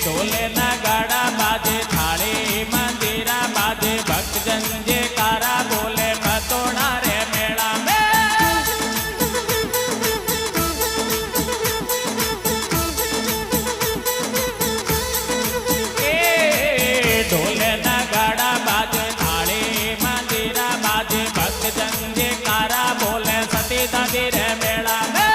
ढोले नगाड़ा बाजे थाली मंदिरा बाजे भक्तजन जयकारा बोले मतोड़ा रे मेला में। ढोले नगाड़ा बाजे थाली मंदिरा बाजे भक्तजन जयकारा बोले सती दादी रे मेला में।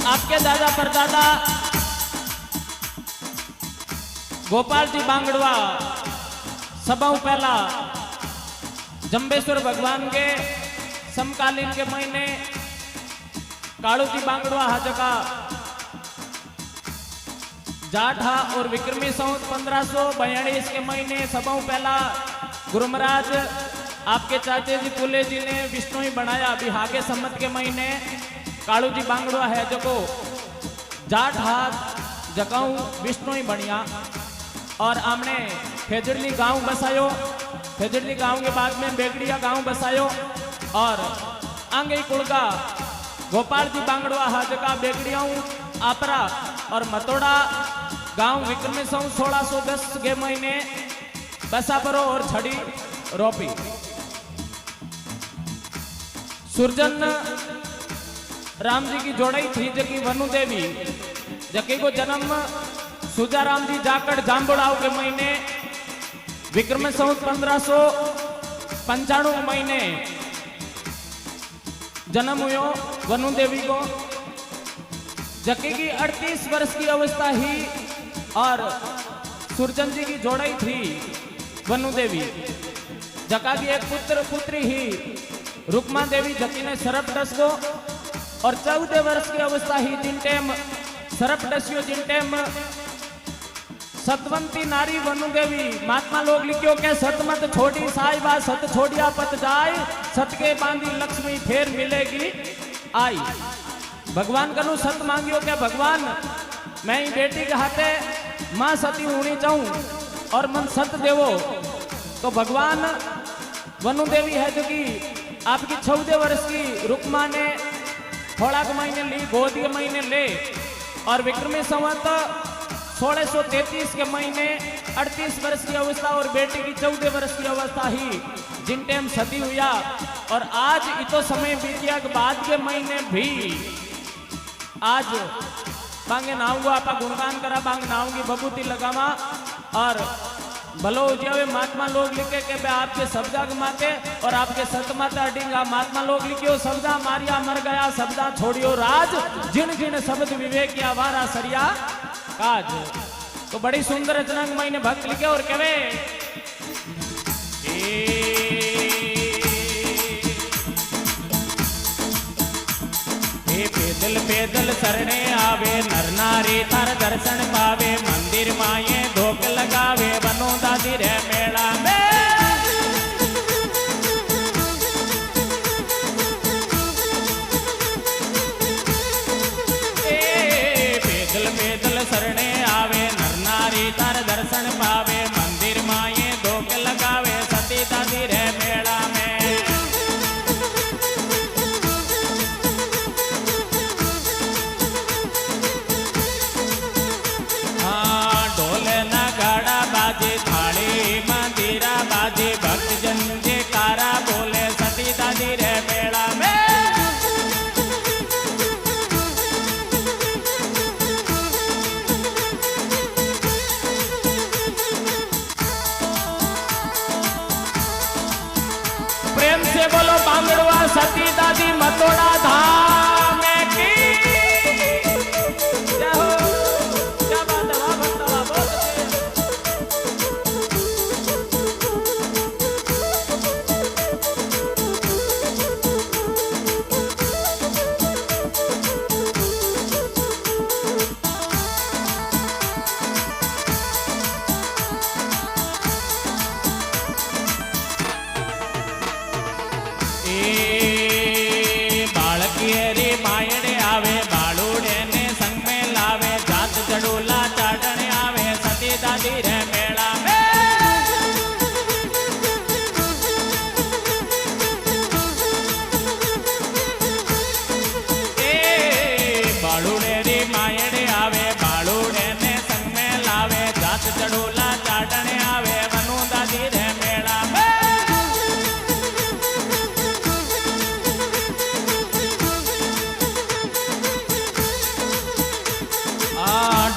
आपके दादा परदादा गोपाल जी बांगड़वा सभाओं पहला जंबेश्वर भगवान के समकालीन के महीने कालू जी बांगड़वा हाजका जाठा और विक्रमी संवत 1542 के महीने सभाओं पहला गुरु महाराज आपके चाचे जी पुले जी ने विष्णु ही बनाया। अभी हागे सम्मत के महीने कालू जी बांगड़वा है जो को जाट हाथ जगाऊ विष्णु ही बढ़िया। और हमने फेजड़ली गांव बसायो, फेजड़ली गांव के बाद में बेगड़िया गांव बसायो। और आंगे कुड़का गोपाल जी बांगड़वा हाथ जगह बेगड़ियाऊ आपरा और मतोड़ा गांव विक्रमी सौ 1610 के महीने बसा परो और छड़ी रोपी। सुरजन राम जी की जोड़ई थी जकी वनु देवी जकी को जन्म सुजा राम जी जाकड़ जाम्बुड़ाव के महीने विक्रम संवत 1595 महीने जन्म हुयो वनु देवी को। जकी की 38 वर्ष की अवस्था ही और सुरजन जी की जोड़ई थी वनु देवी। जका की एक पुत्र पुत्री ही रुक्मा देवी जकी ने सरप डस को। और 14 वर्ष की अवस्था ही जिन टेम सरप डस्यो जिन टेम सतवंती नारी वनु देवी महात्मा लोग लिखियो के सत मत छोड़ी साहिबा सत छोड़िया पत जाय सत के बांधी लक्ष्मी फेर मिलेगी आई। भगवान कनु सत मांगियो के भगवान मैं ही बेटी के हाथे मां सती होनी चाहूं और मन सत देवो। तो भगवान वनु देवी है जो कि आपकी 14 वर्ष की रुक्मा ने थोड़ा के महीने ली गोद के महीने ले। और विक्रमी संवत 1633 के महीने 38 वर्ष की अवस्था और बेटी की 14 वर्ष की अवस्था ही जिन टाइम सती हुआ। और आज इतो समय बीतिया के बाद के महीने भी आज बांगे नाऊंगा आपा गुणगान करा बांग नाऊंगी बबूती लगावा। और भलो उजियावे महात्मा लोग लिखे के बे आपके सब्जा माते और आपके सत माता अडिंगा महात्मा लोग लिखियो सब्जा मारिया मर गया सब्जा छोड़ियो राज जिन जिन शब्द विवेक या वारा सरिया काज। तो बड़ी सुंदर रचना मैंने भक्त लिखे और कहे पैदल पैदल शरणे आवे नर नारी थार दर्शन पावे मंदिर माये धोक लगावे बनो दादी रे मेला में। पैदल पैदल शरणे आवे नर नारी थार दर्शन पावे मंदिर माये धोक लगावे सती दादी रे मेला में। बाजे थाली मंदिरा बाजे भक्तजन जयकारा बोले सती दादी रे मेला में। प्रेम से बोलो बांगड़वा सती दादी मतोड़ा धाम की जय हो। क्या बात है वाह भक्तवा बहुत बाळकी रे मायडे आवे बाळुडे ने संग में लावे जात चढ़ूला चाटने आवे सती दादी रे मेला में बाळुडे रे मायडे आवे बाळुडे ने संग में लावे जात चढ़ूला चाटने आवे वनु दादी रे मेला में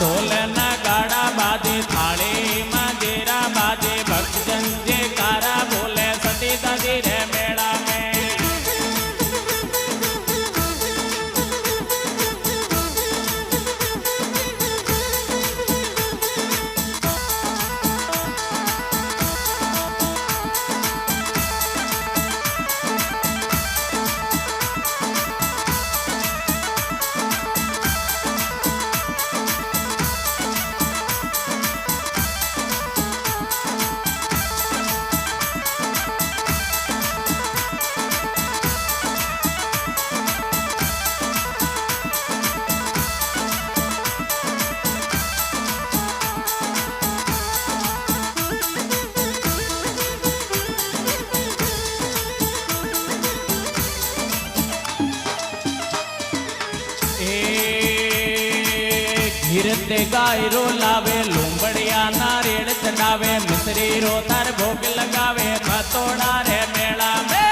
ढोल नगाड़ा बाजे थाली मंदिरा बाजे भक्तजन जयकारा बोले सती दादी रे मेला में गिरते गायरो लावे लूंबड़िया नारियल चढ़ावे मिश्री रो तार भोग लगावे मतोड़ा रे मेला में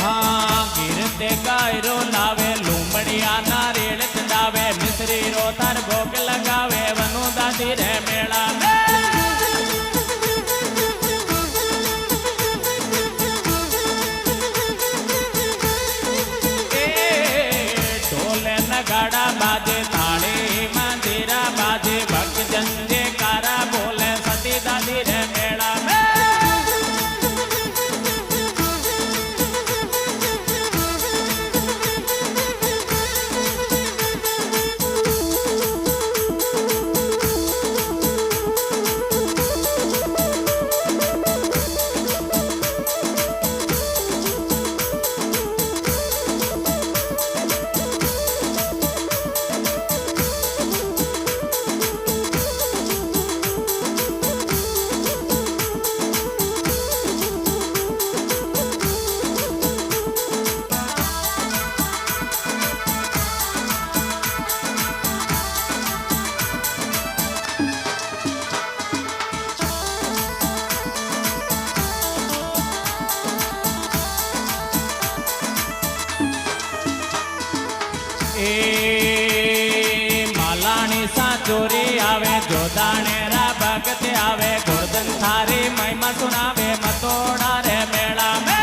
हाँ गिरते गायरो लावे लूंबड़िया नारियल चढ़ावे मिश्री रो तार भोग लगावे वनु दादी रे मेला में नगाड़ा बाजे थाली मंदिरा बाजे भक्तजन जयकारा बोले सती दादी रे मेला में मालानी सा चोरी आवे जोदाने रा भगत आवे गोर्धन थारी महिमा सुनावे मतोड़ा रे मेला में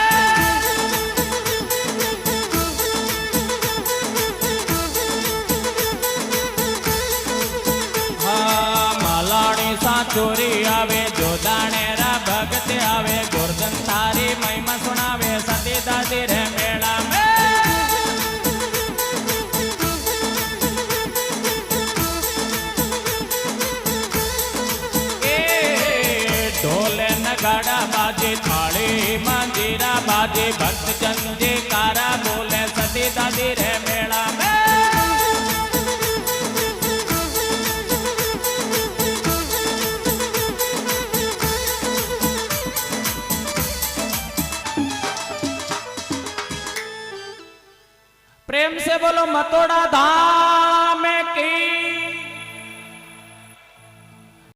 हाँ मालानी सा चोरी आवे जोदाने रा भगत आवे गोर्धन थारी महिमा सुनावे सती दादी रे मेला में नगाड़ा बाजे थाली मंदिरा बाजे भक्तजन जयकारा बोले सती दादी रे मेला में प्रेम से बोलो मतोड़ा धाम में